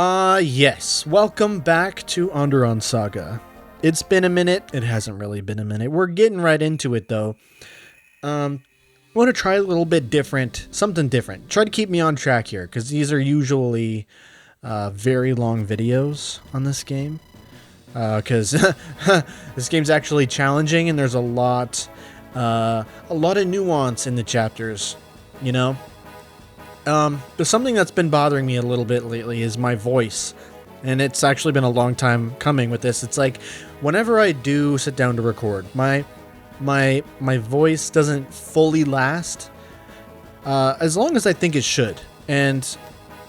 Yes. Welcome back to Andaron Saga. It's been a minute. It hasn't really been a minute. We're getting right into it, though. I want to try a little bit different, something different. Try to keep me on track here, because these are usually very long videos on this game. Because this game's actually challenging, and there's a lot of nuance in the chapters, you know? But something that's been bothering me a little bit lately is my voice. And it's actually been a long time coming with this. It's like, whenever I do sit down to record, my voice doesn't fully last as long as I think it should. And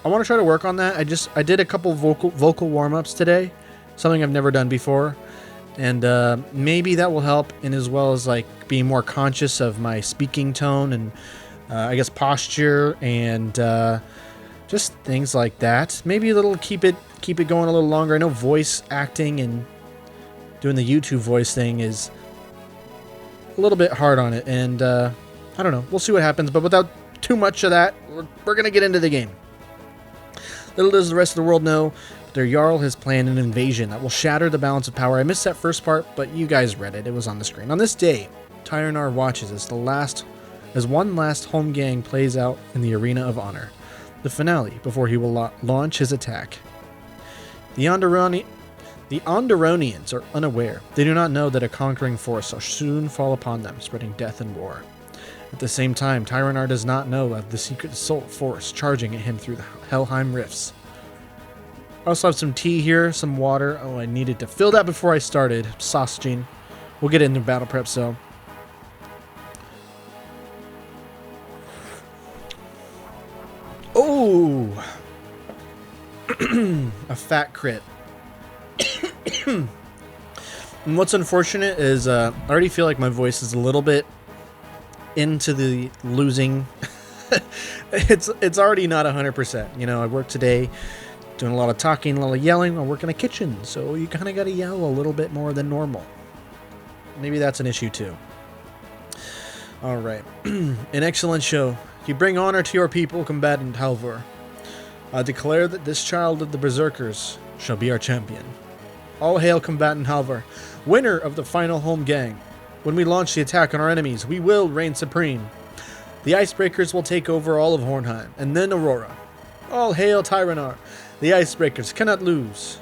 I want to try to work on that. I did a couple vocal warm-ups today, something I've never done before. And maybe that will help, and as well as like being more conscious of my speaking tone and I guess posture and just things like that. Maybe a little keep it going a little longer. I know voice acting and doing the YouTube voice thing is a little bit hard on it, and I don't know. We'll see what happens, but without too much of that, we're gonna get into the game. Little does the rest of the world know, but their Jarl has planned an invasion that will shatter the balance of power. I missed that first part, but you guys read it. It was on the screen. On this day, Tyronar watches as one last home gang plays out in the Arena of Honor, the finale before he will launch his attack. The Andaronians are unaware. They do not know that a conquering force will soon fall upon them, spreading death and war. At the same time, Tyronar does not know of the secret assault force charging at him through the Helheim rifts. I also have some tea here, some water. Oh, I needed to fill that before I started. Sausaging. We'll get into battle prep, so... Oh! A fat crit. And what's unfortunate is I already feel like my voice is a little bit into the losing. It's already not 100%. You know, I work today doing a lot of talking, a lot of yelling. I work in a kitchen, so you kind of got to yell a little bit more than normal. Maybe that's an issue too. All right. An excellent show. You bring honor to your people, combatant Halvor. I declare that this child of the Berserkers shall be our champion. All hail combatant Halvor, winner of the final home gang. When we launch the attack on our enemies, we will reign supreme. The Icebreakers will take over all of Hornheim, and then Aurora. All hail Tyronar. The Icebreakers cannot lose.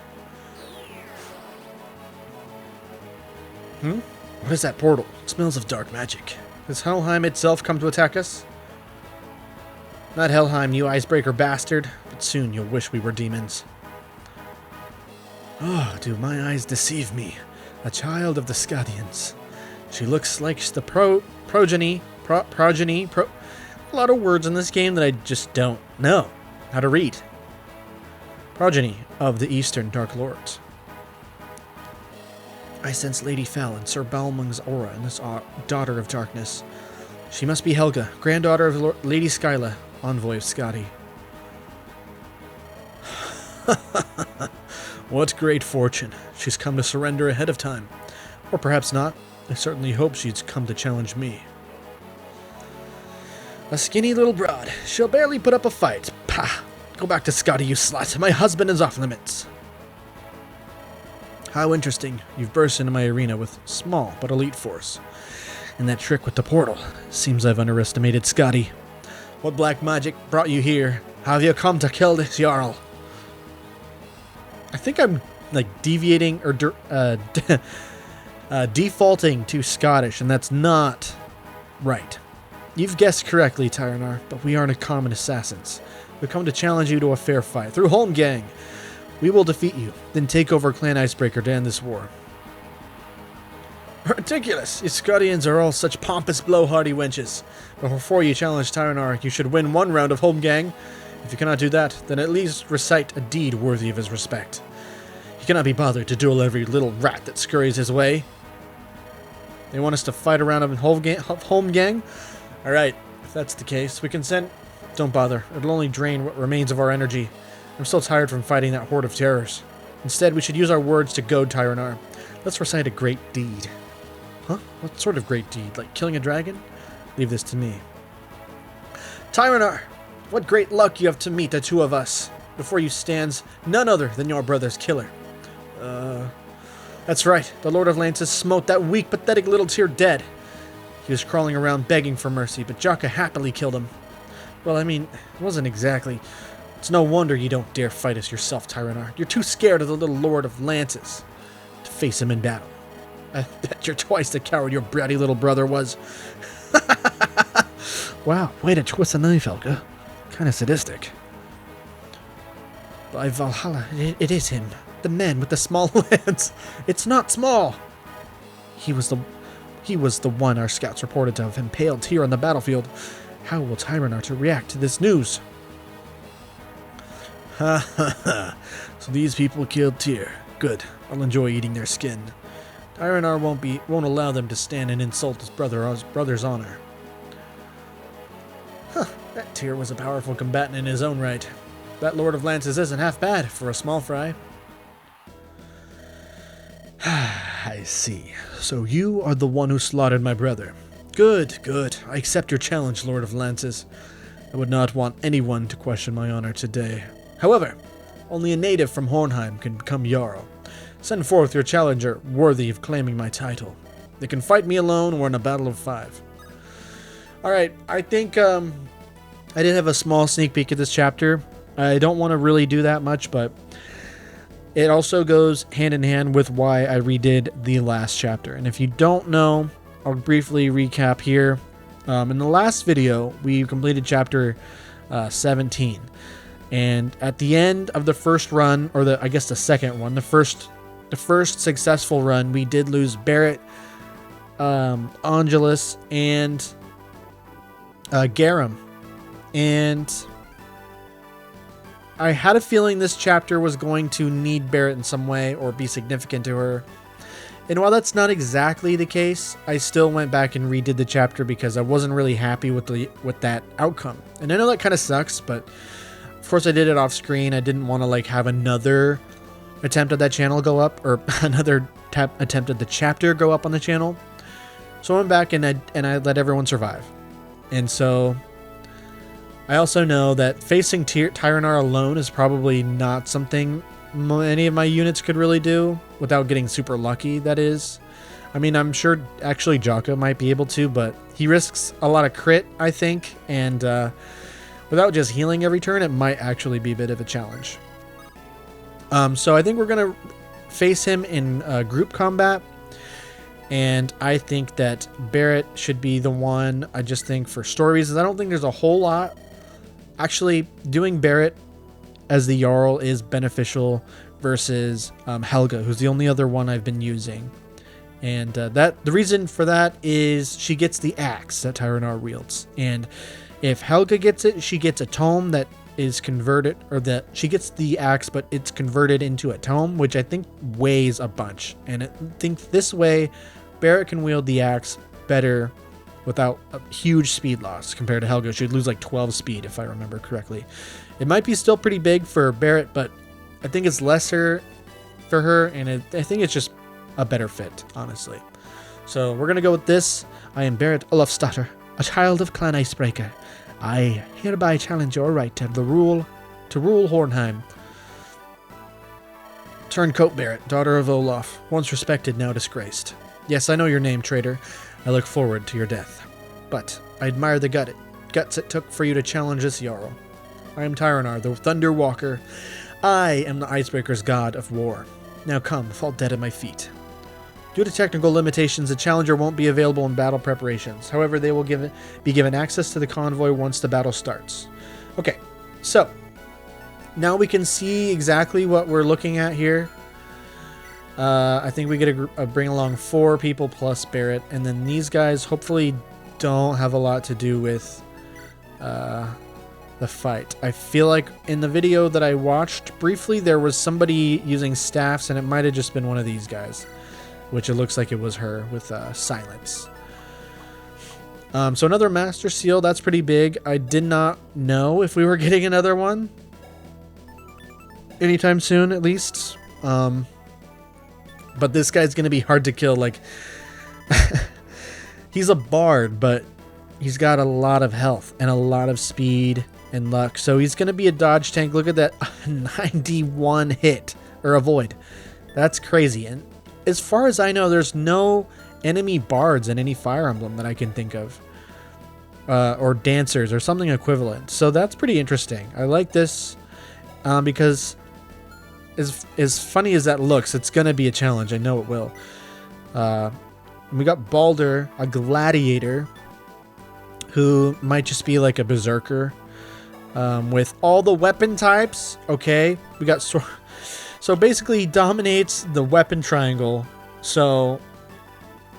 What is that portal? It smells of dark magic. Has Helheim itself come to attack us? Not Helheim, you icebreaker bastard, but soon you'll wish we were demons. Oh, do my eyes deceive me? A child of the Scadians. She looks like the progeny. A lot of words in this game that I just don't know how to read. Progeny of the Eastern Dark Lords. I sense Lady Fel and Sir Balmung's aura in this daughter of darkness. She must be Helga, granddaughter of Lady Skyla, envoy of Skadi. What great fortune. She's come to surrender ahead of time. Or perhaps not. I certainly hope she's come to challenge me. A skinny little broad. She'll barely put up a fight. Pah! Go back to Skadi, you slut. My husband is off limits. How interesting. You've burst into my arena with small but elite force. And that trick with the portal. Seems I've underestimated Skadi. What black magic brought you here? How have you come to kill this Jarl? I think I'm like deviating or defaulting to Scottish, and that's not right. You've guessed correctly, Tyronar, but we aren't common assassins. We've come to challenge you to a fair fight. Through Home Gang, we will defeat you, then take over Clan Icebreaker to end this war. Ridiculous! You Scotians are all such pompous, blowhardy wenches. But before you challenge Tyronar, you should win one round of Home Gang. If you cannot do that, then at least recite a deed worthy of his respect. He cannot be bothered to duel every little rat that scurries his way. They want us to fight around a Home Gang? Alright, if that's the case, we consent. Don't bother. It'll only drain what remains of our energy. I'm still tired from fighting that horde of terrors. Instead, we should use our words to goad Tyronar. Let's recite a great deed. Huh? What sort of great deed? Like killing a dragon? Leave this to me. Tyronar! What great luck you have to meet the two of us. Before you stands none other than your brother's killer. That's right. The Lord of Lances smote that weak, pathetic little tear dead. He was crawling around begging for mercy, but Jaka happily killed him. Well, I mean, it wasn't exactly. It's no wonder you don't dare fight us yourself, Tyronar. You're too scared of the little Lord of Lances to face him in battle. I bet you're twice the coward your bratty little brother was. Wow, way to twist a knife, Helga. Kind of sadistic. By Valhalla, it is him. The man with the small lance. It's not small. He was the one our scouts reported to have impaled here on the battlefield. How will Tyronar to react to this news? Ha ha ha. So these people killed Tyr. Good. I'll enjoy eating their skin. Tyronar won't allow them to stand and insult his brother's honor. Huh, that Tyr was a powerful combatant in his own right. That Lord of Lances isn't half bad for a small fry. I see. So you are the one who slaughtered my brother. Good, good. I accept your challenge, Lord of Lances. I would not want anyone to question my honor today. However, only a native from Hornheim can become Jarl. Send forth your challenger, worthy of claiming my title. They can fight me alone or in a battle of 5. Alright, I think I did have a small sneak peek at this chapter. I don't want to really do that much, but it also goes hand in hand with why I redid the last chapter. And if you don't know, I'll briefly recap here. In the last video, we completed chapter 17. And at the end of the first run, or I guess the second one, the first successful run, we did lose Barrett, Angelus, and Garum. And I had a feeling this chapter was going to need Barrett in some way or be significant to her. And while that's not exactly the case, I still went back and redid the chapter because I wasn't really happy with that outcome. And I know that kind of sucks, but of course I did it off screen. I didn't want to have another attempt at that channel go up, or another attempt at the chapter go up on the channel. So I went back and I let everyone survive. And so I also know that facing Tyronar alone is probably not something any of my units could really do without getting super lucky, that is. I mean, I'm sure actually Jaka might be able to, but he risks a lot of crit, I think, and without just healing every turn, it might actually be a bit of a challenge. So I think we're going to face him in group combat, and I think that Barrett should be the one. I just think for story reasons, I don't think there's a whole lot. Actually, doing Barrett as the Jarl is beneficial versus Helga, who's the only other one I've been using. And the reason for that is she gets the axe that Tyronar wields. And if Helga gets it, she gets a tome that is converted, or that she gets the axe, but it's converted into a tome, which I think weighs a bunch. And I think this way, Barrett can wield the axe better without a huge speed loss compared to Helga. She'd lose 12 speed if I remember correctly. It might be still pretty big for Barrett, but I think it's lesser for her, and I think it's just a better fit, honestly. So we're going to go with this. I am Barrett Olafsdatter, a child of Clan Icebreaker. I hereby challenge your right to rule Hornheim. Turncoat Barrett, daughter of Olaf, once respected, now disgraced. Yes, I know your name, traitor. I look forward to your death. But I admire the guts it took for you to challenge this Jarl. I am Tyronar, the Thunder Walker. I am the Icebreakers' god of war. Now come, fall dead at my feet. Due to technical limitations, the challenger won't be available in battle preparations. However, they will be given access to the convoy once the battle starts. Okay, so now we can see exactly what we're looking at here. I think we get to bring along 4 people plus Barrett, and then these guys hopefully don't have a lot to do with the fight. I feel like in the video that I watched briefly, there was somebody using staffs, and it might have just been one of these guys, which it looks like it was her with silence. So another Master Seal, that's pretty big. I did not know if we were getting another one anytime soon, at least. But this guy's going to be hard to kill. He's a bard, but he's got a lot of health and a lot of speed and luck. So he's going to be a dodge tank. Look at that 91 hit or avoid. That's crazy. And as far as I know, there's no enemy bards in any Fire Emblem that I can think of. Or dancers or something equivalent. So that's pretty interesting. I like this because as funny as that looks, it's going to be a challenge. I know it will. We got Balder, a gladiator, who might just be like a berserker with all the weapon types. Okay, we got so basically he dominates the weapon triangle. So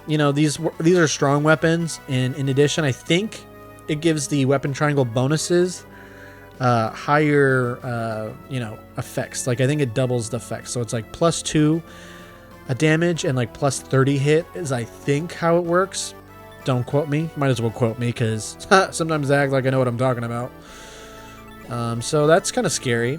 you know these are strong weapons, and in addition, I think it gives the weapon triangle bonuses, higher effects. Like I think it doubles the effects, so it's like +2 a damage and like +30 hit is I think how it works. Don't quote me. Might as well quote me because sometimes I act like I know what I'm talking about. So that's kind of scary.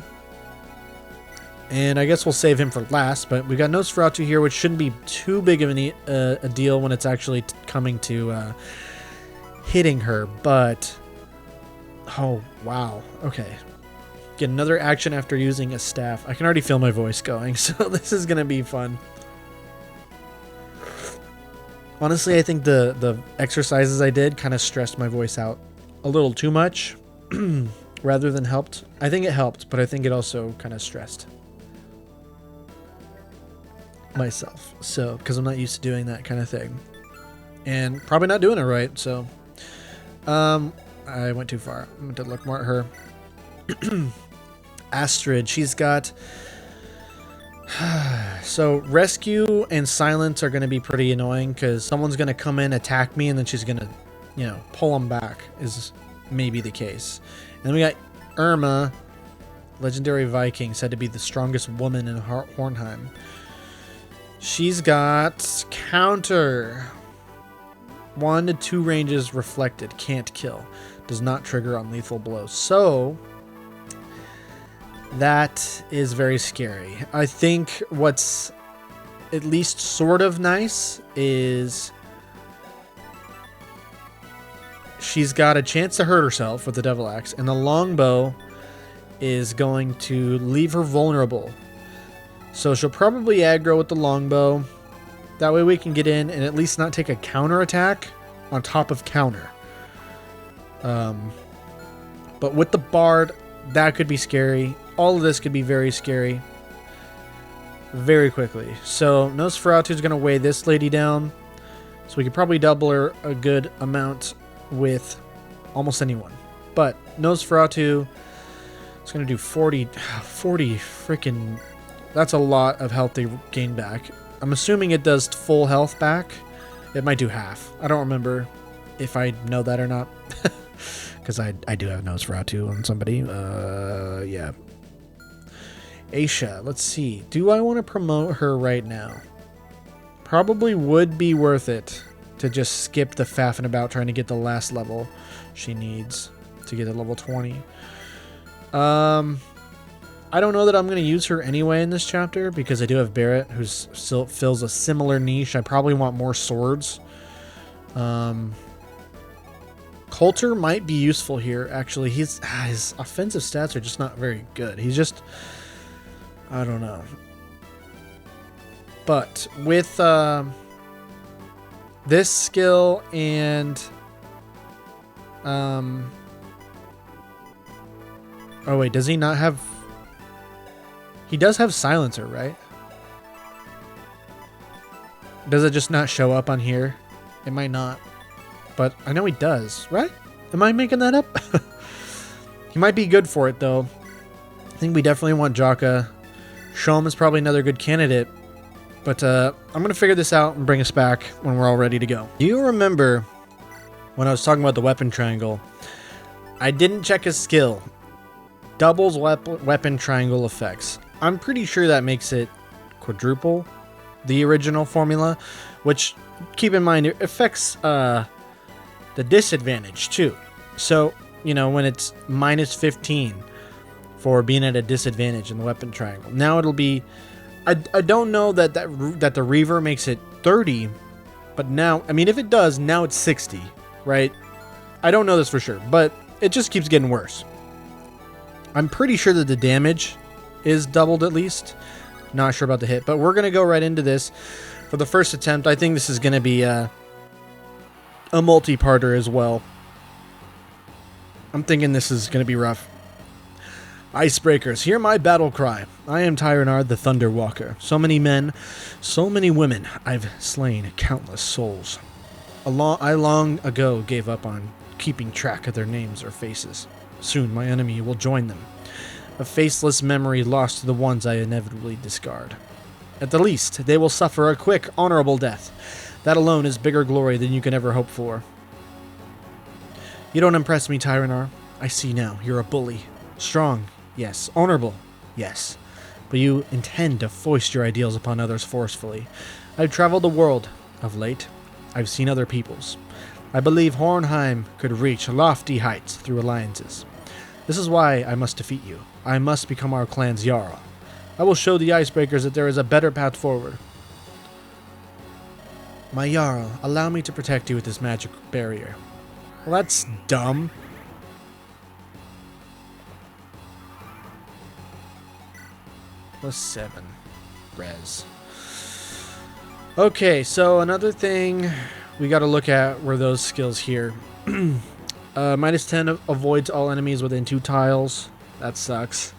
And I guess we'll save him for last. But we got Nosferatu here, which shouldn't be too big of a deal when it's actually coming to hitting her. But oh wow, okay. Get another action after using a staff. I can already feel my voice going, so this is gonna be fun. Honestly, I think the exercises I did kind of stressed my voice out a little too much rather than helped. I think it helped, but I think it also kind of stressed myself. So, because I'm not used to doing that kind of thing. And probably not doing it right, so. I went too far. I'm going to look more at her. Astrid, she's got... So rescue and silence are going to be pretty annoying because someone's going to come in, attack me, and then she's going to, pull them back is maybe the case. And then we got Irma, legendary Viking, said to be the strongest woman in Hornheim. She's got counter. 1 to 2 ranges reflected, can't kill, does not trigger on lethal blows. So that is very scary. I think what's at least sort of nice is she's got a chance to hurt herself with the Devil Axe, and the longbow is going to leave her vulnerable. So she'll probably aggro with the longbow. That way we can get in and at least not take a counter attack on top of counter. But with the Bard, that could be scary. All of this could be very scary very quickly. So Nosferatu is going to weigh this lady down. So we could probably double her a good amount with almost anyone. But Nosferatu is going to do 40 freaking... That's a lot of health they gain back. I'm assuming it does full health back. It might do half. I don't remember if I know that or not. Because I do have Nosferatu on somebody. Yeah. Aisha, let's see. Do I want to promote her right now? Probably would be worth it to just skip the faffing about trying to get the last level she needs to get to level 20. I don't know that I'm going to use her anyway in this chapter because I do have Barrett, who still fills a similar niche. I probably want more swords. Coulter might be useful here, actually. His offensive stats are just not very good. He's just... I don't know. But with this skill and... Oh, wait. Does he not have... He does have Silencer, right? Does it just not show up on here? It might not. But I know he does, right? Am I making that up? He might be good for it, though. I think we definitely want Jaka. Shom is probably another good candidate. But I'm going to figure this out and bring us back when we're all ready to go. Do you remember when I was talking about the weapon triangle? I didn't check his skill. Doubles weapon triangle effects. I'm pretty sure that makes it quadruple the original formula, which, keep in mind, it affects the disadvantage too. So, when it's minus 15 for being at a disadvantage in the weapon triangle. Now it'll be... I don't know that the Reaver makes it 30, but now... I mean, if it does, now it's 60, right? I don't know this for sure, but it just keeps getting worse. I'm pretty sure that the damage is doubled at least. Not sure about the hit, but we're going to go right into this. For the first attempt, I think this is going to be a multi-parter as well. I'm thinking this is going to be rough. Icebreakers, hear my battle cry. I am Tyronar, the Thunder Walker. So many men, so many women. I've slain countless souls. I long ago gave up on keeping track of their names or faces. Soon my enemy will join them. A faceless memory lost to the ones I inevitably discard. At the least, they will suffer a quick, honorable death. That alone is bigger glory than you can ever hope for. You don't impress me, Tyronar. I see now, you're a bully. Strong, yes. Honorable, yes. But you intend to foist your ideals upon others forcefully. I've traveled the world of late. I've seen other peoples. I believe Hornheim could reach lofty heights through alliances. This is why I must defeat you. I must become our clan's Jarl. I will show the Icebreakers that there is a better path forward. My Jarl, allow me to protect you with this magic barrier. Well, that's dumb. +7. Res. Okay, so another thing we got to look at were those skills here. -10 avoids all enemies within 2 tiles. That sucks.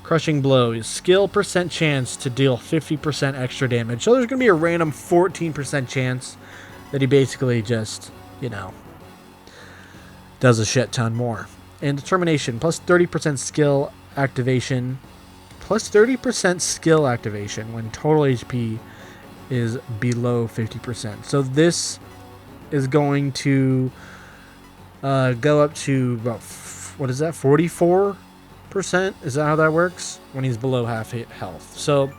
Crushing blows. Skill % chance to deal 50% extra damage. So there's going to be a random 14% chance that he basically just, you know, does a shit ton more. And determination. +30% skill activation. +30% skill activation when total HP is below 50%. So this is going to go up to about, what is that, 44%? Is that how that works? When he's below half health. So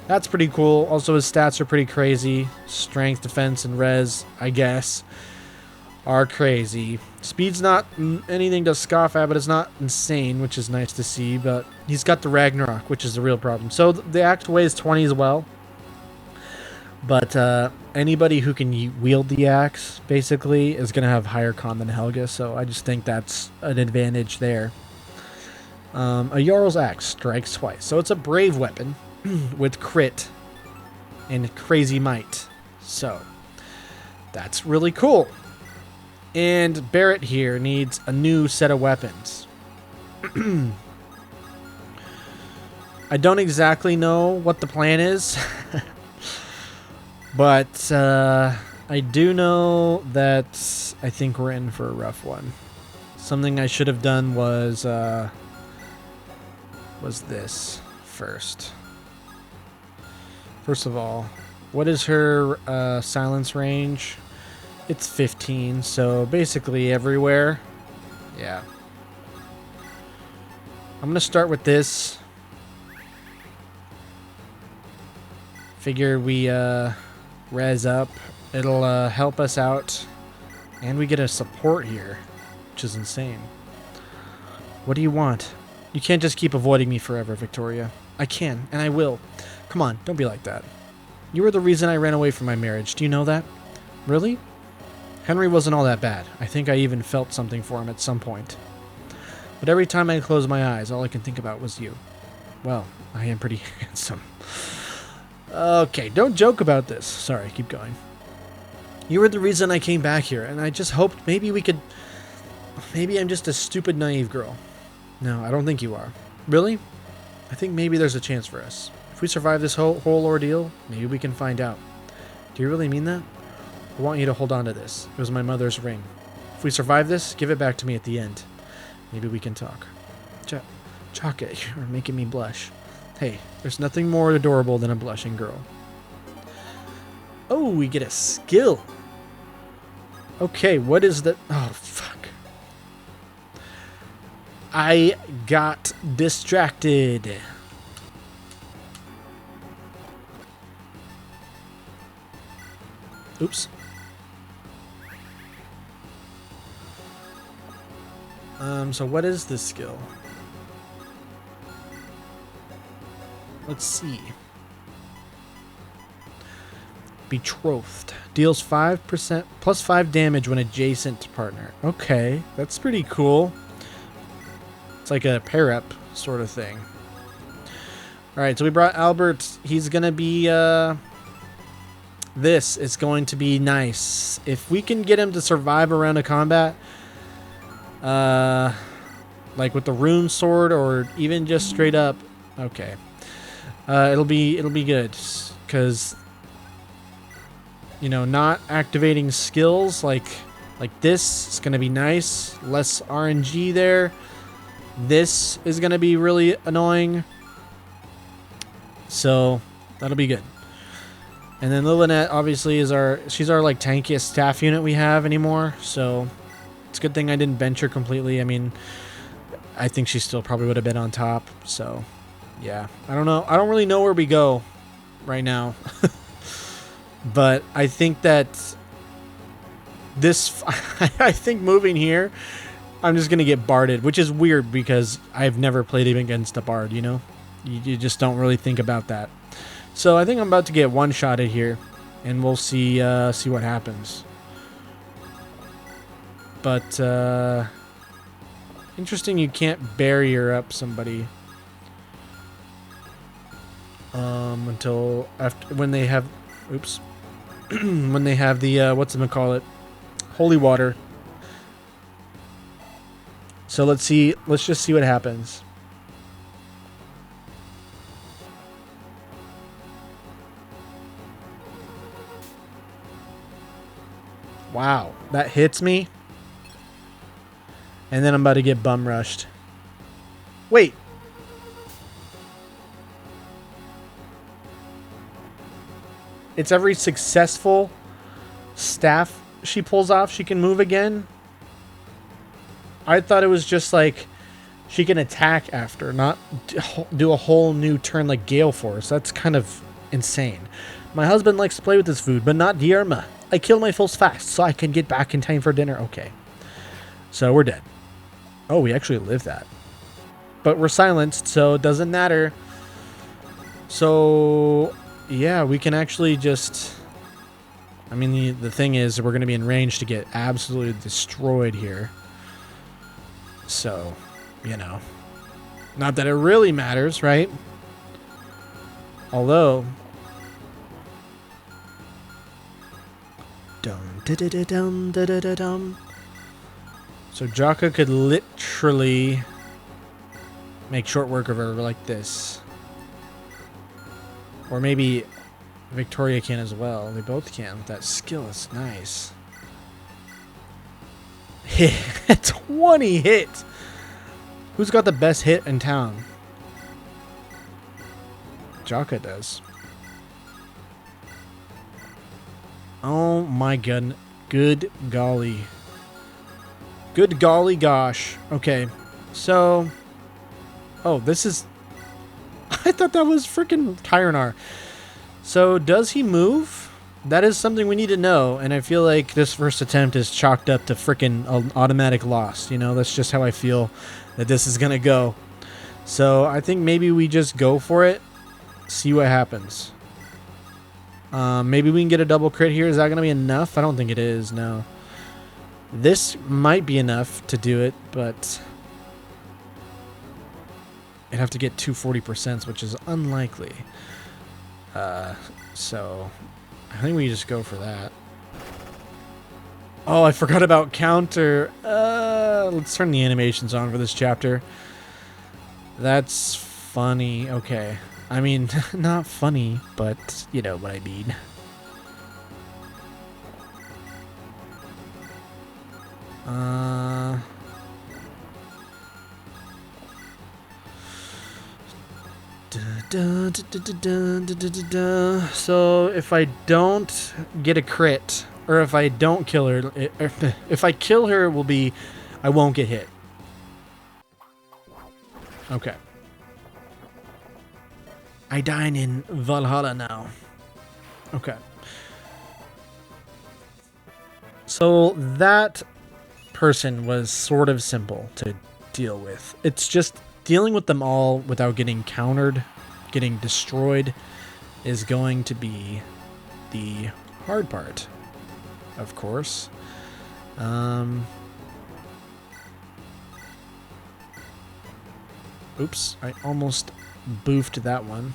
that's pretty cool. Also, his stats are pretty crazy. Strength, defense, and res, I guess, are crazy. Speed's not anything to scoff at, but it's not insane, which is nice to see. But he's got the Ragnarok, which is the real problem. So the axe weighs 20 as well. But anybody who can wield the axe, basically, is going to have higher con than Helga. So I just think that's an advantage there. A Jarl's axe strikes twice. So it's a brave weapon with crit and crazy might. So that's really cool. And Barrett here needs a new set of weapons. I don't exactly know what the plan is. But I do know that I think we're in for a rough one. Something I should have done was this first. First of all, what is her silence range? It's 15, so basically everywhere. Yeah. I'm gonna start with this. Figure we res up. It'll help us out. And we get a support here, which is insane. What do you want? You can't just keep avoiding me forever, Victoria. I can, and I will. Come on, don't be like that. You were the reason I ran away from my marriage. Do you know that? Really? Henry wasn't all that bad. I think I even felt something for him at some point. But every time I closed my eyes, all I could think about was you. Well, I am pretty handsome. Okay, don't joke about this. Sorry, keep going. You were the reason I came back here, and I just hoped maybe we could... Maybe I'm just a stupid, naive girl. No, I don't think you are. Really? I think maybe there's a chance for us. If we survive this whole ordeal, maybe we can find out. Do you really mean that? I want you to hold on to this. It was my mother's ring. If we survive this, give it back to me at the end. Maybe we can talk. Chaka, you're making me blush. Hey, there's nothing more adorable than a blushing girl. Oh, we get a skill. Okay, what is that? Oh, fuck. I got distracted. Oops. So what is this skill? Let's see. Betrothed. Deals 5% plus 5 damage when adjacent to partner. Okay, that's pretty cool. It's like a pair up sort of thing. All right, so we brought Albert. He's going to be... this is going to be nice. If we can get him to survive around a combat, like with the rune sword or even just straight up, okay. It'll be good, because, you know, not activating skills like this is going to be nice. Less RNG there. This is going to be really annoying. So that'll be good. And then Lilynette obviously is she's our like tankiest staff unit we have anymore. So it's a good thing I didn't bench her completely. I mean, I think she still probably would have been on top. So yeah, I don't know. I don't really know where we go right now. But I think that this, I think moving here, I'm just going to get barded, which is weird because I've never played even against a bard, you know? You just don't really think about that. So I think I'm about to get one-shotted here, and we'll see what happens. But, interesting you can't barrier up somebody. Until after, when they have, oops. When they have the, whatchamacallit, holy water. So let's just see what happens. Wow, that hits me. And then I'm about to get bum rushed. Wait. It's every successful staff she pulls off, she can move again. I thought it was just like she can attack after, not do a whole new turn like Gale Force. That's kind of insane. My husband likes to play with this food, but not Dierma. I kill my foes fast so I can get back in time for dinner. Okay. So we're dead. Oh, we actually lived that. But we're silenced, so it doesn't matter. So, yeah, we can actually just... I mean, the thing is, we're going to be in range to get absolutely destroyed here. So, you know. Not that it really matters, right? Although... Dum da da da dum da da da dum. So Jaka could literally make short work of her like this. Or maybe Victoria can as well. They both can. That skill is nice. Hit 20 hit. Who's got the best hit in town? Jaka does. Oh my god. Good golly. Good golly gosh. Okay. So. Oh, this is... I thought that was freaking Tyronar. So, does he move? That is something we need to know. And I feel like this first attempt is chalked up to freaking automatic loss. You know, that's just how I feel that this is going to go. So, I think maybe we just go for it. See what happens. Maybe we can get a double crit here. Is that going to be enough? I don't think it is, no. This might be enough to do it, but I'd have to get 240%, which is unlikely. So I think we just go for that. Oh, I forgot about counter. Let's turn the animations on for this chapter. That's funny. Okay. I mean, not funny, but you know what I mean. So if I don't get a crit, or if I don't kill her, if I kill her, it will be, I won't get hit. Okay. I dine in Valhalla now. Okay. So that person was sort of simple to deal with. It's just dealing with them all without getting countered, getting destroyed, is going to be the hard part, of course. Oops, I almost boofed that one.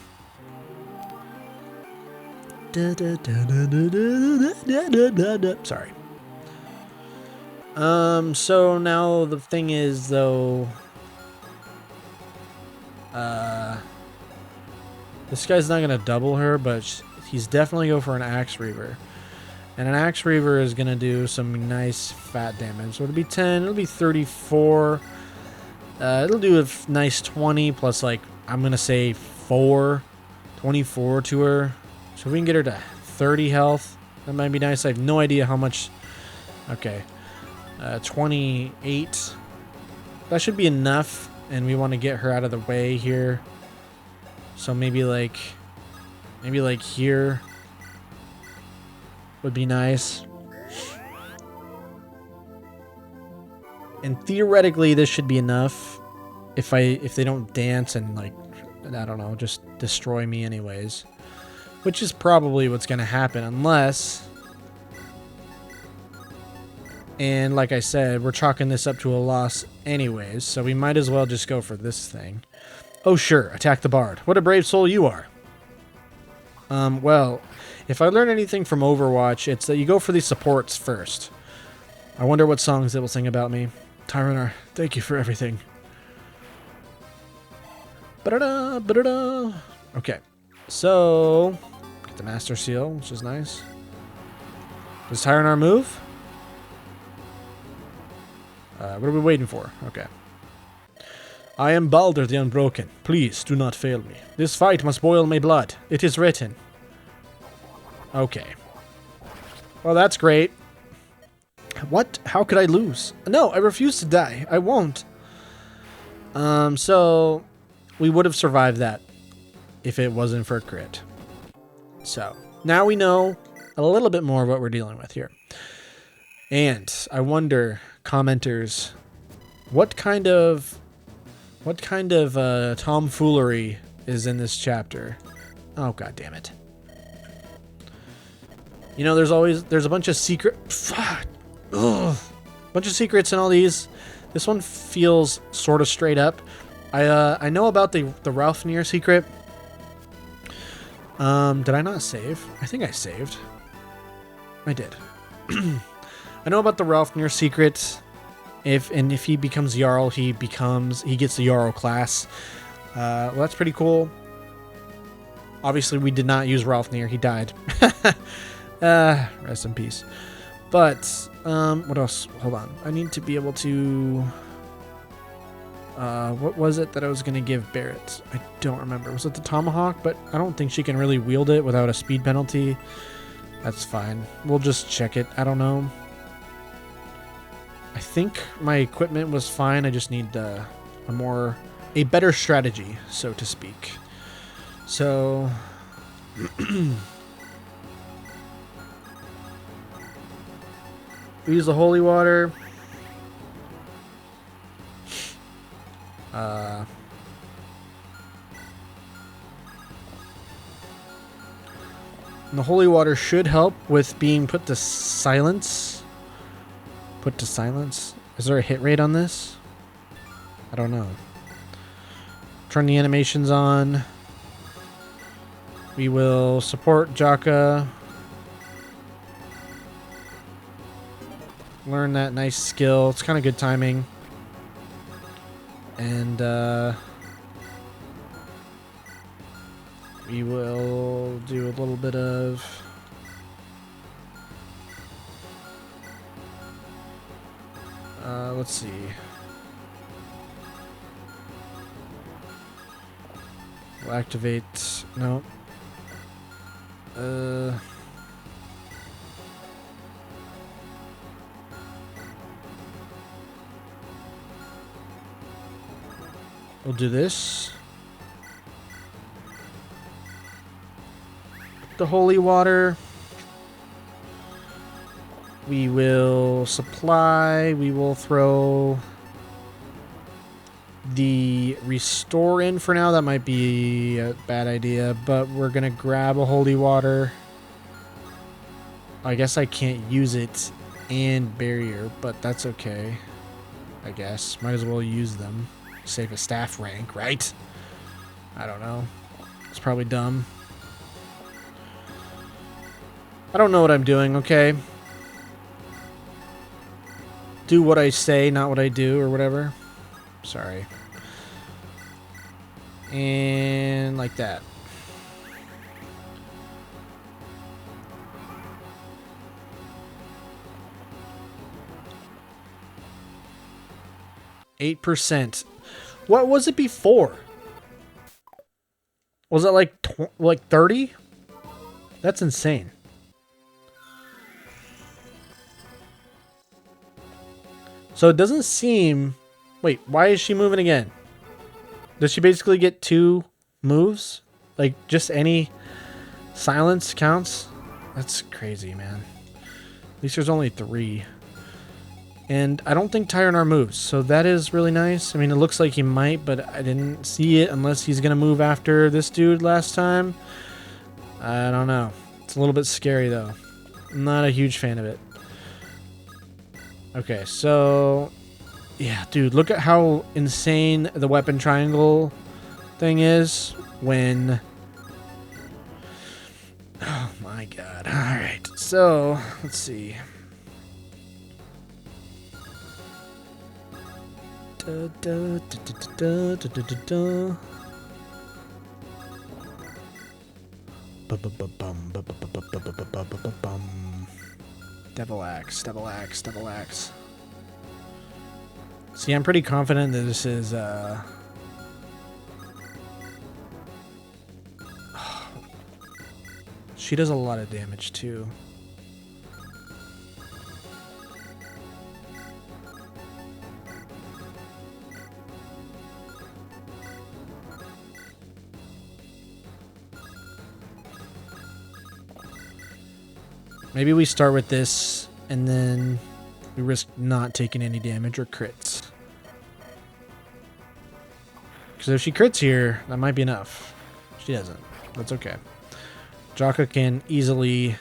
Sorry. So now the thing is, though, this guy's not gonna double her, but he's definitely go for an Axe Reaver. And an Axe Reaver is gonna do some nice fat damage. So it'll be 10, it'll be 34. It'll do a nice 20 plus, like, I'm gonna say 24 to her. So if we can get her to 30 health, that might be nice. I have no idea how much. Okay. 28. That should be enough, and we want to get her out of the way here. So maybe like here would be nice. And theoretically, this should be enough if they don't dance and, like, I don't know, just destroy me anyways. Which is probably what's going to happen, unless... And like I said, we're chalking this up to a loss anyways, so we might as well just go for this thing. Oh sure, attack the bard. What a brave soul you are. Well, if I learn anything from Overwatch, it's that you go for these supports first. I wonder what songs it will sing about me. Tyronar, thank you for everything. Ba-da-da, ba-da-da. Okay, so... Get the Master Seal, which is nice. Does Tyronar move? What are we waiting for? Okay. I am Baldur the Unbroken. Please, do not fail me. This fight must boil my blood. It is written. Okay. Well, that's great. What? How could I lose? No, I refuse to die. I won't. So... We would have survived that if it wasn't for crit. So, now we know a little bit more of what we're dealing with here. And I wonder, commenters, what kind of tomfoolery is in this chapter? Oh, god damn it. You know, there's a bunch of secret... Fuck. Ugh. Bunch of secrets in all these. This one feels sort of straight up. I know about the Ralfnir secret. Did I not save? I think I saved. I did. I know about the Ralfnir secret. If he becomes Jarl, he gets the Jarl class. Well, that's pretty cool. Obviously, we did not use Ralfnir. He died. Rest in peace. But what else? Hold on. I need to be able to. What was it that I was going to give Barrett? I don't remember. Was it the Tomahawk? But I don't think she can really wield it without a speed penalty. That's fine. We'll just check it. I don't know. I think my equipment was fine. I just need a better strategy, so to speak. So... we use the holy water. The holy water should help with being put to silence. Put to silence? Is there a hit rate on this? I don't know. Turn the animations on. We will support Jaka. Learn that nice skill. It's kind of good timing. And we will do a little bit of let's see. We'll activate no. We'll do this. The holy water. We will supply. We will throw the restore in for now. That might be a bad idea, but we're going to grab a holy water. I guess I can't use it and barrier, but that's okay. I guess. Might as well use them. Save a staff rank, right? I don't know. It's probably dumb. I don't know what I'm doing, okay? Do what I say, not what I do, or whatever. Sorry. And like that. %. What was it before? Was it like 30? That's insane. So it doesn't seem... Wait, why is she moving again? Does she basically get 2 moves? Like, just any silence counts? That's crazy, man. At least there's only 3. And I don't think Tyronar moves, so that is really nice. I mean, it looks like he might, but I didn't see it unless he's going to move after this dude last time. I don't know. It's a little bit scary, though. I'm not a huge fan of it. Okay, so... Yeah, dude, look at how insane the weapon triangle thing is when... Oh, my God. Alright, so, let's see. Devil axe, devil axe, devil axe. See, I'm pretty confident that this is she does a lot of damage too. Maybe we start with this, and then we risk not taking any damage or crits. Because if she crits here, that might be enough. She doesn't. That's okay. Jaka can easily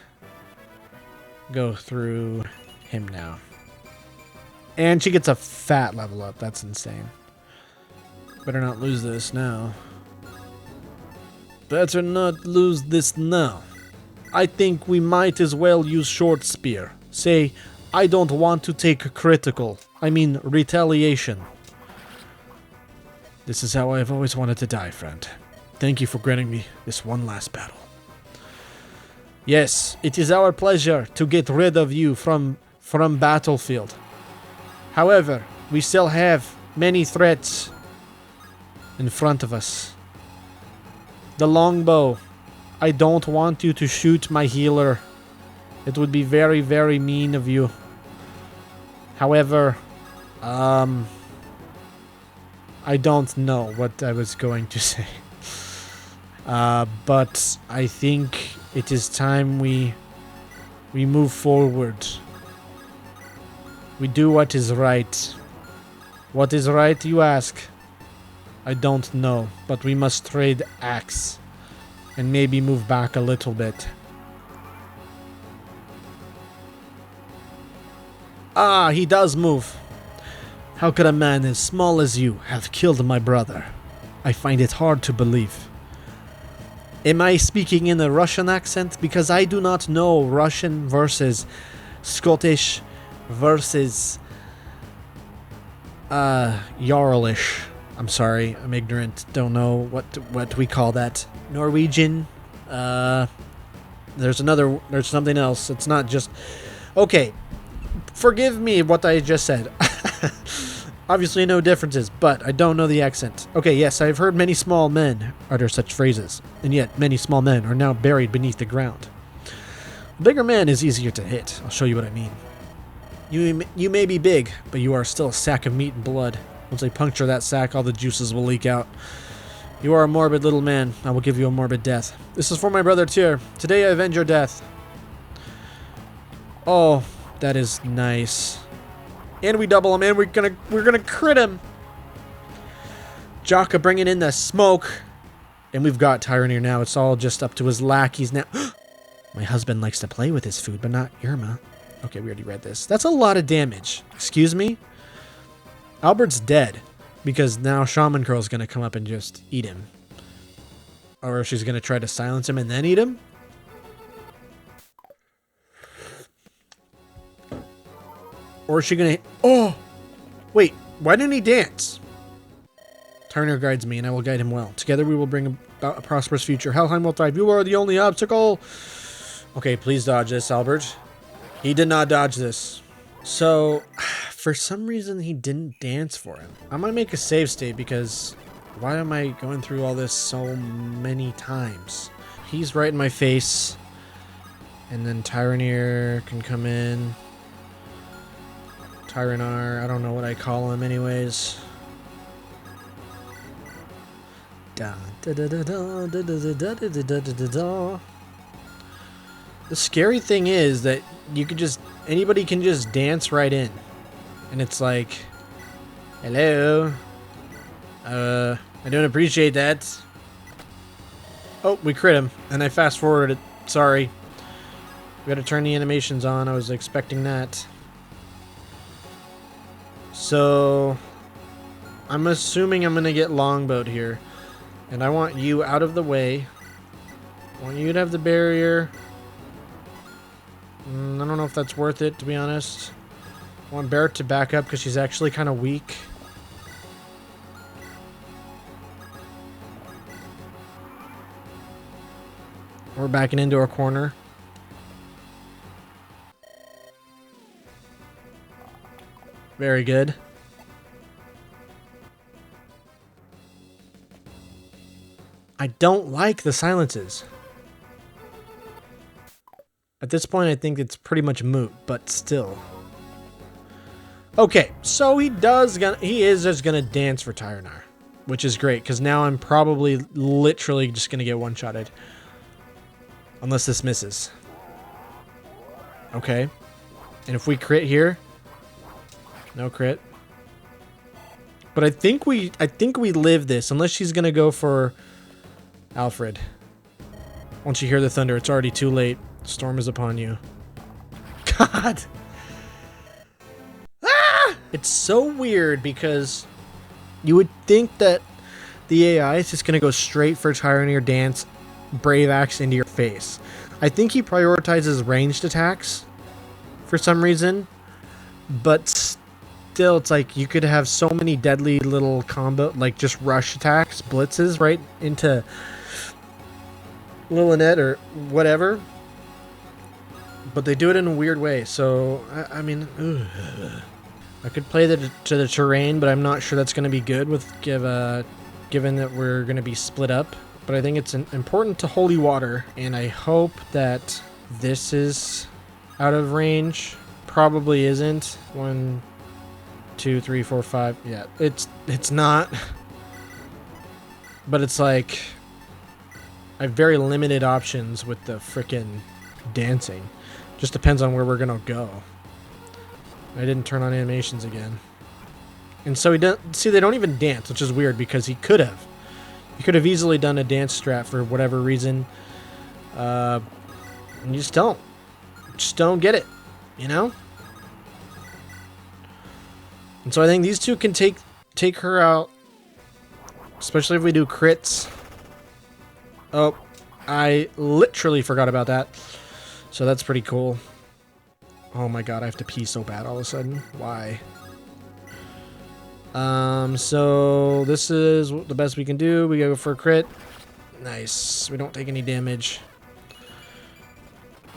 go through him now. And she gets a fat level up. That's insane. Better not lose this now. Better not lose this now. I think we might as well use short spear. Say, I don't want to take critical. I mean retaliation. This is how I have always wanted to die, friend. Thank you for granting me this one last battle. Yes, it is our pleasure to get rid of you from battlefield. However, we still have many threats in front of us. The longbow. I don't want you to shoot my healer. It would be very, very mean of you. However, I don't know what I was going to say. But I think it is time we move forward. We do what is right. What is right, you ask? I don't know, but we must trade axe. And maybe move back a little bit. Ah, he does move. How could a man as small as you have killed my brother? I find it hard to believe. Am I speaking in a Russian accent? Because I do not know Russian versus Scottish versus Jarlish. I'm sorry, I'm ignorant. Don't know what we call that. Norwegian. There's something else. It's not just... Okay, forgive me what I just said. Obviously no differences, but I don't know the accent. Okay, yes, I've heard many small men utter such phrases, and yet many small men are now buried beneath the ground. A bigger man is easier to hit. I'll show you what I mean. You may be big, but you are still a sack of meat and blood. Once I puncture that sack, all the juices will leak out. You are a morbid little man. I will give you a morbid death. This is for my brother Tyr. Today I avenge your death. Oh, that is nice. And we double him, and we're gonna crit him. Jaka bringing in the smoke, and we've got Tyronar now. It's all just up to his lackeys now. My husband likes to play with his food, but not Irma. Okay, we already read this. That's a lot of damage. Excuse me. Albert's dead. Because now Shaman Girl's going to come up and just eat him. Or she's going to try to silence him and then eat him. Or is she going to... Oh! Wait, why didn't he dance? Tyronar guides me, and I will guide him well. Together we will bring about a prosperous future. Helheim will thrive. You are the only obstacle! Okay, please dodge this, Albert. He did not dodge this. So, for some reason, he didn't dance for him. I'm going to make a save state because why am I going through all this so many times? He's right in my face. And then Tyronar can come in. Tyronar, I don't know what I call him anyways. Da, da, da, da, da, da, da, da, da, da, da, da. The scary thing is that you could just, anybody can just dance right in. And it's like, hello. I don't appreciate that. Oh, we crit him. And I fast forwarded it. Sorry. We gotta turn the animations on. I was expecting that. So, I'm assuming I'm gonna get longbowed here. And I want you out of the way. I want you to have the barrier. I don't know if that's worth it, to be honest. I want Barrett to back up because she's actually kind of weak. We're backing into a corner. Very good. I don't like the silences. At this point, I think it's pretty much moot, but still. Okay, so he is just gonna dance for Tyronar, which is great, because now I'm probably literally just gonna get one-shotted. Unless this misses. Okay. And if we crit here, no crit. But I think we live this, unless she's gonna go for Alfred. Once you hear the thunder, it's already too late. Storm is upon you. God! Ah! It's so weird because you would think that the AI is just going to go straight for Tyronar dance, Brave Axe into your face. I think he prioritizes ranged attacks for some reason, but still, it's like you could have so many deadly little combo, like just rush attacks, blitzes right into Lillinette or whatever. But they do it in a weird way, so, I mean, I could play to the terrain, but I'm not sure that's going to be good with given that we're going to be split up. But I think it's important to Holy Water, and I hope that this is out of range. Probably isn't. 1, 2, 3, 4, 5. Yeah, it's not. But it's like, I have very limited options with the frickin' dancing. Just depends on where we're gonna go. I didn't turn on animations again. And so they don't even dance, which is weird because he could have. He could have easily done a dance strat for whatever reason. And you just don't. Just don't get it, you know? And so I think these two can take her out. Especially if we do crits. Oh, I literally forgot about that. So that's pretty cool. Oh my god, I have to pee so bad all of a sudden. Why? So this is the best we can do. We go for a crit. Nice. We don't take any damage.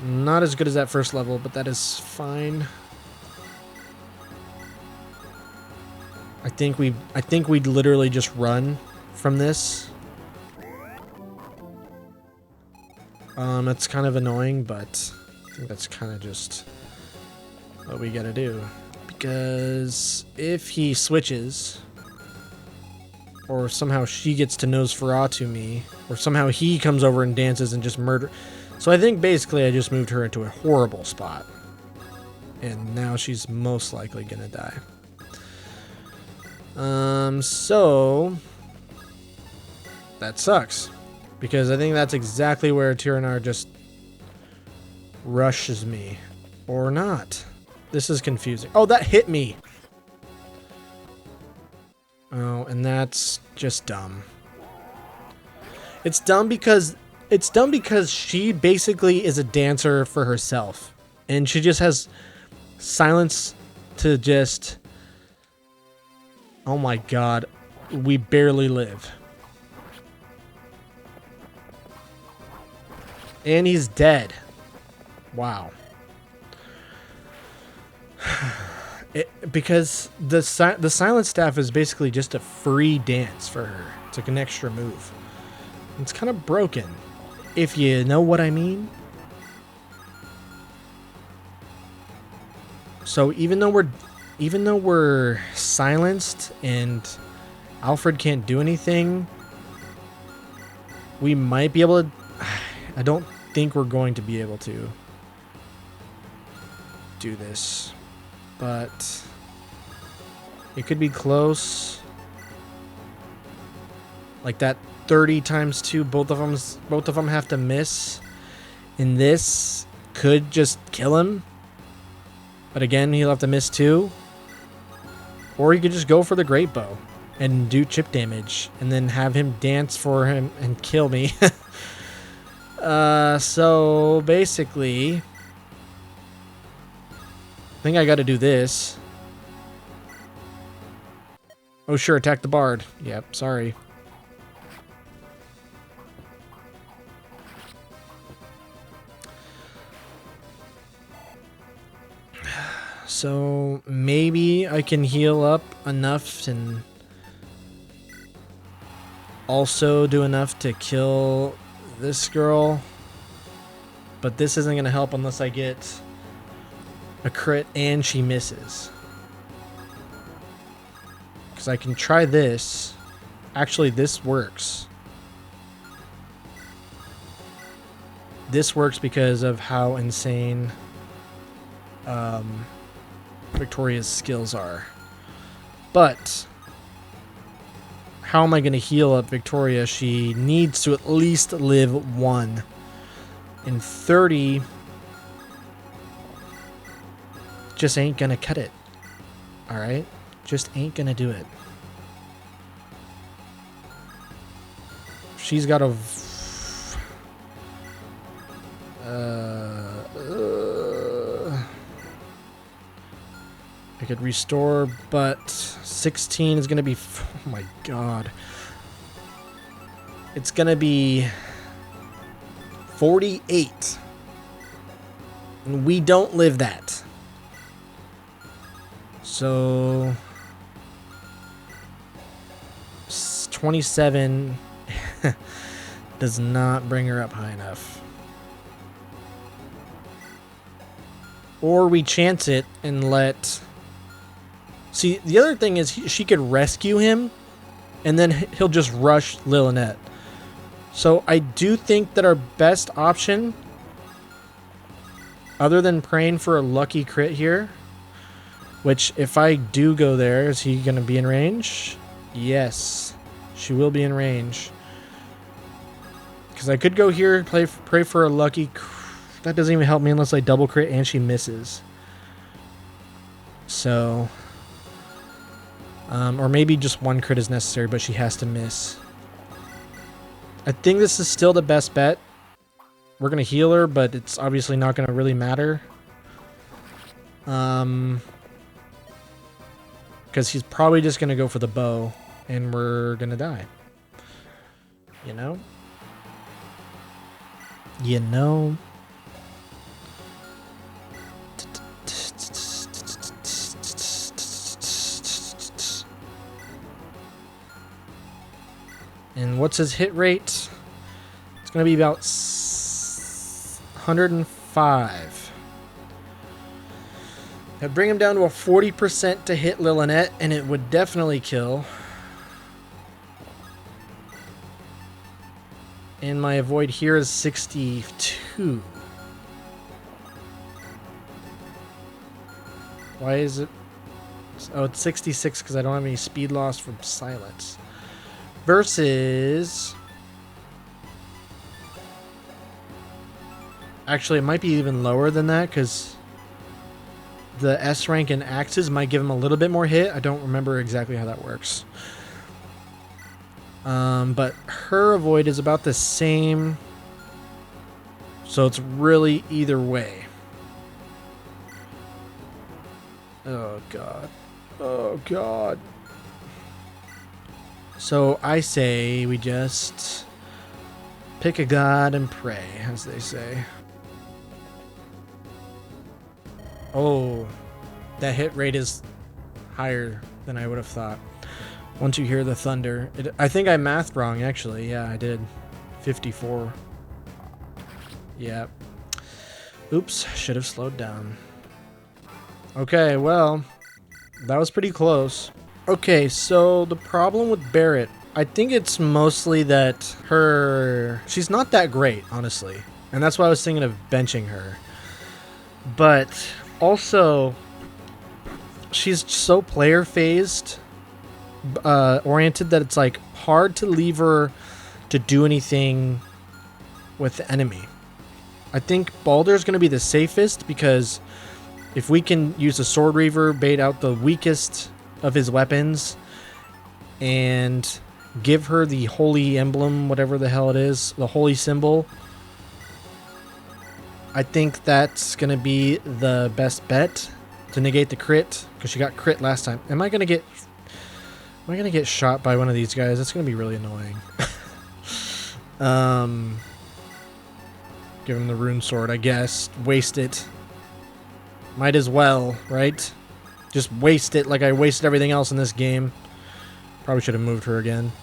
Not as good as that first level, but that is fine. I think we'd literally just run from this. That's kind of annoying, but I think that's kind of just what we gotta do. Because if he switches, or somehow she gets to Nosferatu me, or somehow he comes over and dances and just murder. So I think basically I just moved her into a horrible spot. And now she's most likely gonna die. So that sucks. Because I think that's exactly where Tyronar just rushes me. Or not. This is confusing. Oh, that hit me! Oh, and that's just dumb. It's dumb because she basically is a dancer for herself. And she just has silence to just... Oh my god. We barely live. And he's dead. Wow. Because the silent staff is basically just a free dance for her. It's like an extra move. It's kind of broken, if you know what I mean. So even though we're silenced and Alfred can't do anything, we might be able to... I don't think we're going to be able to do this, but it could be close. Like that 30 times 2, both of them have to miss, and this could just kill him. But again, he'll have to miss 2. Or he could just go for the great bow and do chip damage and then have him dance for him and kill me. So basically, I think I got to do this. Oh sure, attack the bard. Yep, sorry. So maybe I can heal up enough and also do enough to kill this girl. But this isn't going to help unless I get a crit and she misses. Because I can try this. Actually, this works. This works because of how insane Victoria's skills are. But how am I going to heal up Victoria? She needs to at least live 1. And 30 just ain't going to cut it. Alright? Just ain't going to do it. She's got a... I could restore, but 16 is going to be... Oh my god. It's going to be 48. And we don't live that. So... 27 does not bring her up high enough. Or we chance it and let... See, the other thing is she could rescue him, and then he'll just rush Lilynette. So I do think that our best option, other than praying for a lucky crit here, which if I do go there, is he going to be in range? Yes, she will be in range. Because I could go here, pray for a lucky... That doesn't even help me unless I double crit and she misses. So... or maybe just 1 crit is necessary, but she has to miss. I think this is still the best bet. We're going to heal her, but it's obviously not going to really matter. Because he's probably just going to go for the bow, and we're going to die. You know? You know? And what's his hit rate? It's going to be about 105. I'd bring him down to a 40% to hit Lilynette, and it would definitely kill. And my avoid here is 62. Why is it... Oh, it's 66 because I don't have any speed loss from silence. Versus... Actually, it might be even lower than that, because the S rank in axes might give him a little bit more hit. I don't remember exactly how that works. But her avoid is about the same. So it's really either way. Oh, God. Oh, God. So I say we just pick a god and pray, as they say. Oh, that hit rate is higher than I would have thought. Once you hear the thunder. I think I mathed wrong, actually. Yeah, I did. 54. Yeah. Oops, should have slowed down. Okay, well, that was pretty close. Okay, so the problem with Barrett, I think it's mostly that she's not that great, honestly. And that's why I was thinking of benching her. But also, she's so player phased oriented that it's like hard to leave her to do anything with the enemy. I think Baldur's going to be the safest because if we can use a Sword Reaver, bait out the weakest of his weapons, and give her the holy emblem, whatever the hell it is, the holy symbol, I think that's going to be the best bet to negate the crit, because she got crit last time. Am I going to get shot by one of these guys? That's going to be really annoying. Give him the rune sword, I guess. Waste it. Might as well, right? Just waste it like I wasted everything else in this game. Probably should have moved her again.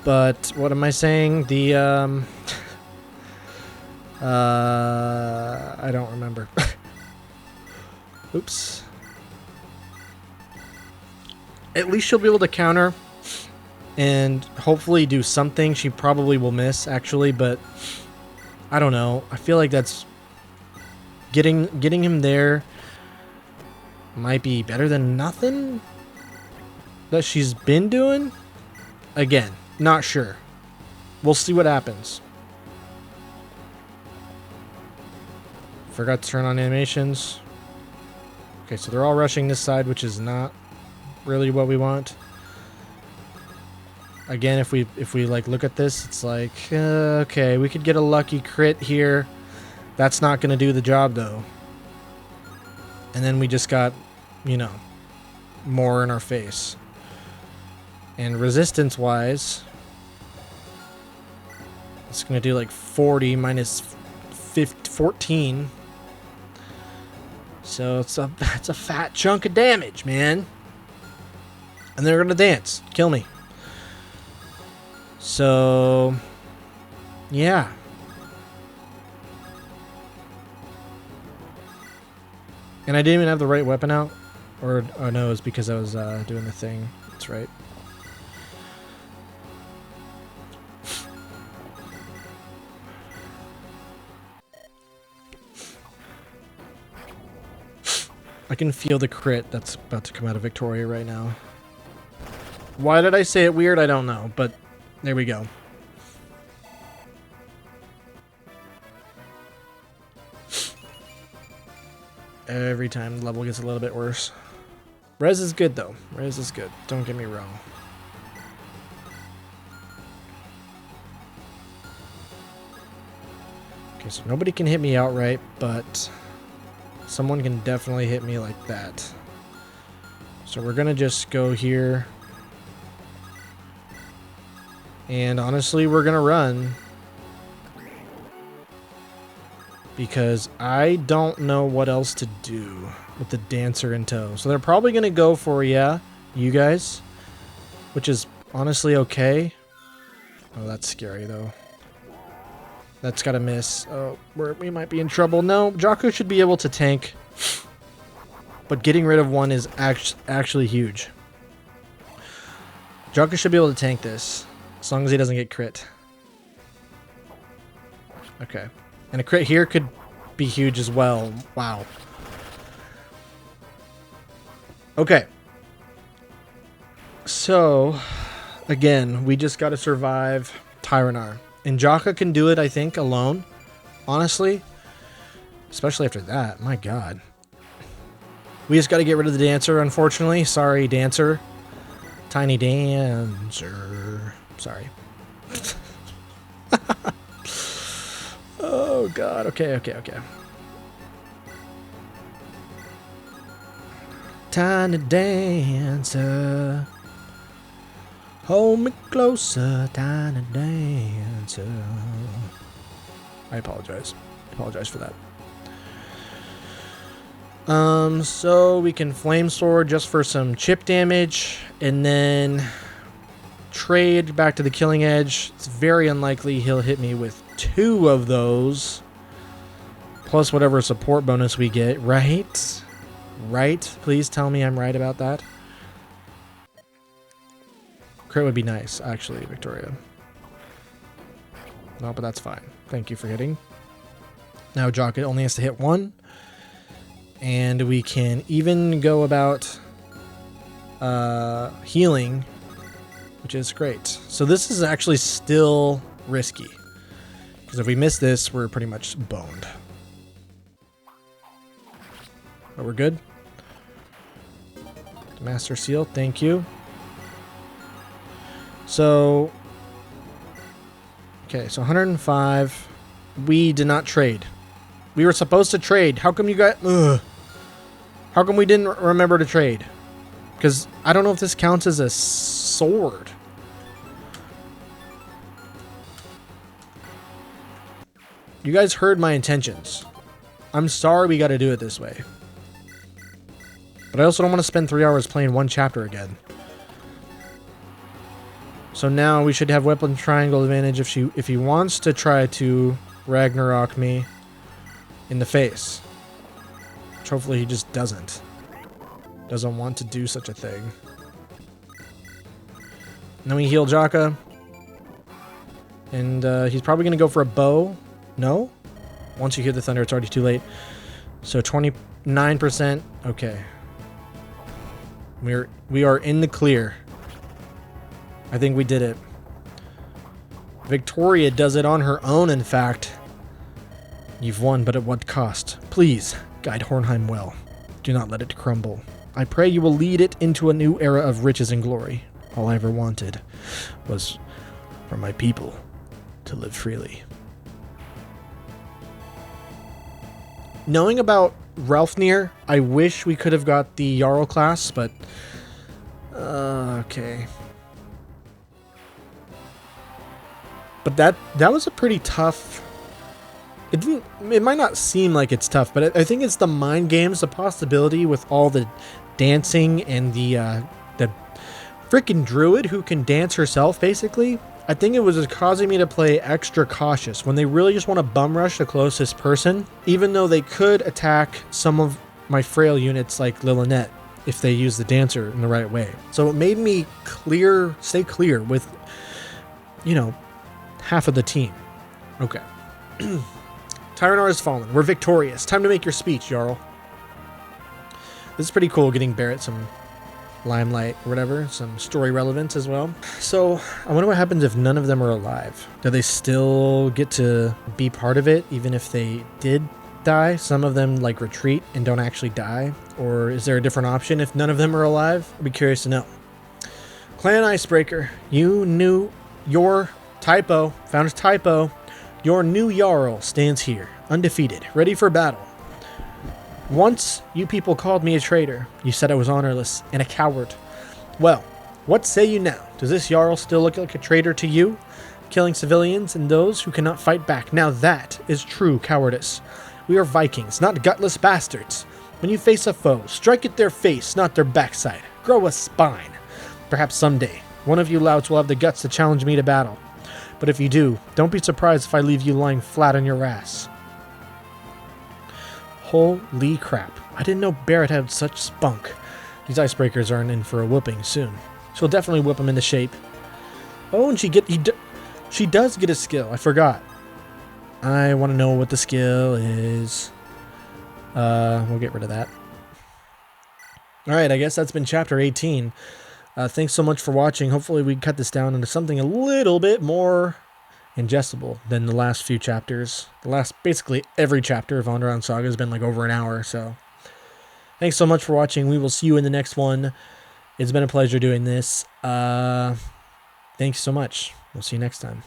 But what am I saying? The I don't remember. Oops. At least she'll be able to counter and hopefully do something. She probably will miss, actually, but I don't know. I feel like that's getting him there might be better than nothing that she's been doing. Again, not sure. We'll see what happens. Forgot to turn on animations. Okay, so they're all rushing this side, which is not really what we want. Again, if we like look at this, it's like okay, we could get a lucky crit here. That's not going to do the job though. And then we just got, you know, more in our face. And resistance wise, it's going to do like 40 minus 14. So it's a fat chunk of damage, man. And they're going to dance. Kill me. So, yeah. And I didn't even have the right weapon out. Or oh no, it's because I was doing the thing. That's right. I can feel the crit that's about to come out of Victoria right now. Why did I say it weird? I don't know, but there we go. Every time the level gets a little bit worse. Res is good though. Res is good. Don't get me wrong. Okay, so nobody can hit me outright, but someone can definitely hit me like that. So we're gonna just go here. And honestly, we're gonna run. Because I don't know what else to do with the dancer in tow. So they're probably gonna go for, yeah, you guys. Which is honestly okay. Oh, that's scary though. That's gotta miss. Oh, we might be in trouble. No, Jocko should be able to tank. But getting rid of one is actually huge. Jocko should be able to tank this. As long as he doesn't get crit. Okay. And a crit here could be huge as well. Wow. Okay. So, again, we just got to survive Tyronar. And Jaka can do it, I think, alone. Honestly. Especially after that. My God. We just got to get rid of the dancer, unfortunately. Sorry, dancer. Tiny Dancer. Sorry. Oh, God. Okay. Tiny Dancer. Hold me closer, tiny dancer. I apologize. For that. So we can flame sword just for some chip damage, and then trade back to the killing edge. It's very unlikely he'll hit me with 2 of those, plus whatever support bonus we get. Right? Please tell me I'm right about that. Crit would be nice, actually, Victoria. No, but that's fine. Thank you for hitting. Now Jaka only has to hit 1. And we can even go about healing, which is great. So this is actually still risky, because if we miss this, we're pretty much boned. But we're good. Master Seal, thank you. So, okay, so 105. We did not trade. We were supposed to trade. How come you got... Ugh. How come we didn't remember to trade? Because I don't know if this counts as a sword. You guys heard my intentions. I'm sorry we got to do it this way. But I also don't want to spend 3 hours playing one chapter again. So now we should have weapon triangle advantage if he wants to try to Ragnarok me in the face. Which hopefully he just doesn't. Doesn't want to do such a thing. And then we heal Jaka. And he's probably going to go for a bow. No? Once you hear the thunder, it's already too late. So 29%. Okay. We are in the clear. I think we did it. Victoria does it on her own, in fact. You've won, but at what cost? Please, guide Hornheim well. Do not let it crumble. I pray you will lead it into a new era of riches and glory. All I ever wanted was for my people to live freely. Knowing about Ralfnir, I wish we could have got the Jarl class, but... okay. But that was a pretty tough... It might not seem like it's tough, but I think it's the mind games, the possibility with all the dancing and the freaking druid who can dance herself, basically. I think it was just causing me to play extra cautious when they really just want to bum rush the closest person, even though they could attack some of my frail units like Lilynette if they use the dancer in the right way. So it made me stay clear with, half of the team. Okay. Tyronar has fallen. We're victorious. Time to make your speech, Jarl. This is pretty cool, getting Barrett some limelight or whatever, some story relevance as well. So I wonder what happens if none of them are alive. Do they still get to be part of it even if they did die? Some of them like retreat and don't actually die, or is there a different option if none of them are alive? I'd be curious to know. Clan Icebreaker, you knew your typo, found a typo. Your new Jarl stands here, undefeated, ready for battle. Once, you people called me a traitor. You said I was honorless and a coward. Well, what say you now? Does this Jarl still look like a traitor to you? Killing civilians and those who cannot fight back. Now that is true cowardice. We are Vikings, not gutless bastards. When you face a foe, strike at their face, not their backside. Grow a spine. Perhaps someday, one of you louts will have the guts to challenge me to battle. But if you do, don't be surprised if I leave you lying flat on your ass. Holy crap. I didn't know Barrett had such spunk. These Icebreakers aren't in for a whooping soon. She'll definitely whip him into shape. Oh, and she does get a skill. I forgot. I want to know what the skill is. We'll get rid of that. Alright, I guess that's been chapter 18. Thanks so much for watching. Hopefully we cut this down into something a little bit more ingestible than the last few chapters. Basically every chapter of Andaron Saga has been like over an hour, so thanks so much for watching. We will see you in the next one. It's been a pleasure doing this. Thanks so much. We'll see you next time.